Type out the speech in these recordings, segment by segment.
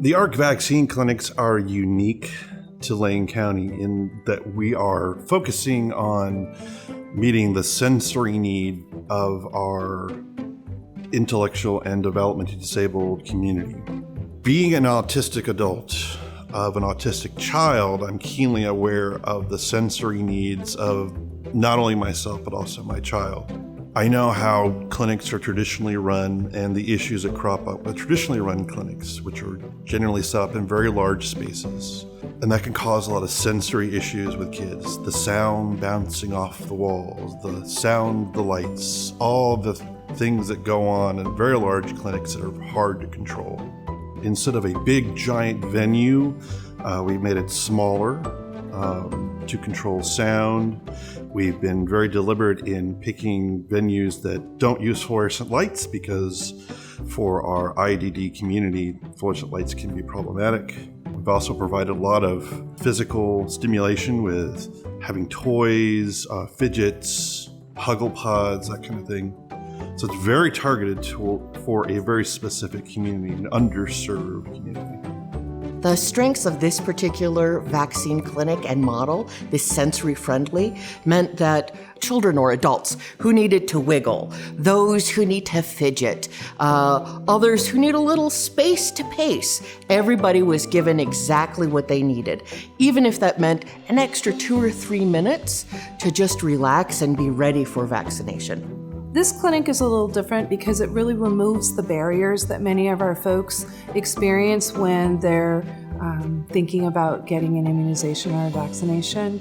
The ARC vaccine clinics are unique to Lane County in that we are focusing on meeting the sensory need of our intellectual and developmentally disabled community. Being an autistic adult of an autistic child, I'm keenly aware of the sensory needs of not only myself, but also my child. I know how clinics are traditionally run and the issues that crop up with traditionally run clinics, which are generally set up in very large spaces. And that can cause a lot of sensory issues with kids. The sound bouncing off the walls, the sound, the lights, all the things that go on in very large clinics that are hard to control. Instead of a big, giant venue, we made it smaller to control sound. We've been very deliberate in picking venues that don't use fluorescent lights because for our IDD community, fluorescent lights can be problematic. We've also provided a lot of physical stimulation with having toys, fidgets, huggle pods, that kind of thing. So it's very targeted for a very specific community, an underserved community. The strengths of this particular vaccine clinic and model, this sensory-friendly, meant that children or adults who needed to wiggle, those who need to fidget, others who need a little space to pace, everybody was given exactly what they needed, even if that meant an extra 2 or 3 minutes to just relax and be ready for vaccination. This clinic is a little different because it really removes the barriers that many of our folks experience when they're thinking about getting an immunization or a vaccination.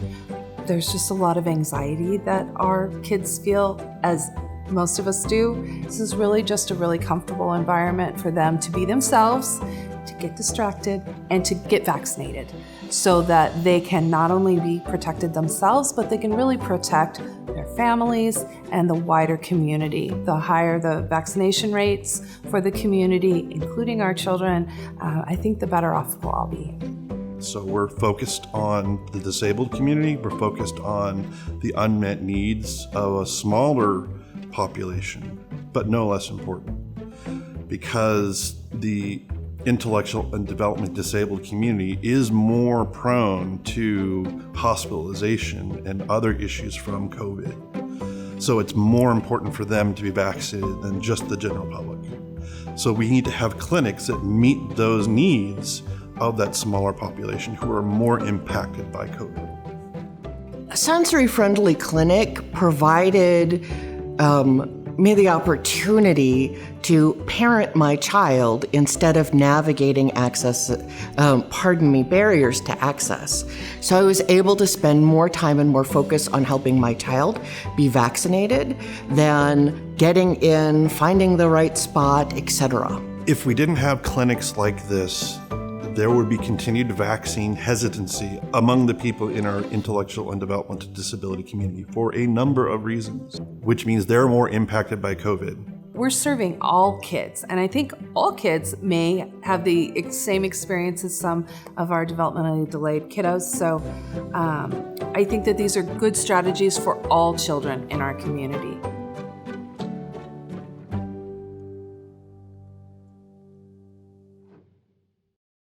There's just a lot of anxiety that our kids feel, as most of us do. This is really just a really comfortable environment for them to be themselves, to get distracted, and to get vaccinated so that they can not only be protected themselves, but they can really protect their families and the wider community. The higher the vaccination rates for the community, including our children, I think the better off we'll all be. So we're focused on the disabled community. We're focused on the unmet needs of a smaller population, but no less important, because the intellectual and development disabled community is more prone to hospitalization and other issues from COVID. So it's more important for them to be vaccinated than just the general public. So we need to have clinics that meet those needs of that smaller population who are more impacted by COVID. A sensory-friendly clinic provided me the opportunity to parent my child instead of navigating barriers to access. So I was able to spend more time and more focus on helping my child be vaccinated than getting in, finding the right spot, etc. If we didn't have clinics like this, there would be continued vaccine hesitancy among the people in our intellectual and developmental disability community for a number of reasons, which means they're more impacted by COVID. We're serving all kids, and I think all kids may have the same experience as some of our developmentally delayed kiddos. So I think that these are good strategies for all children in our community.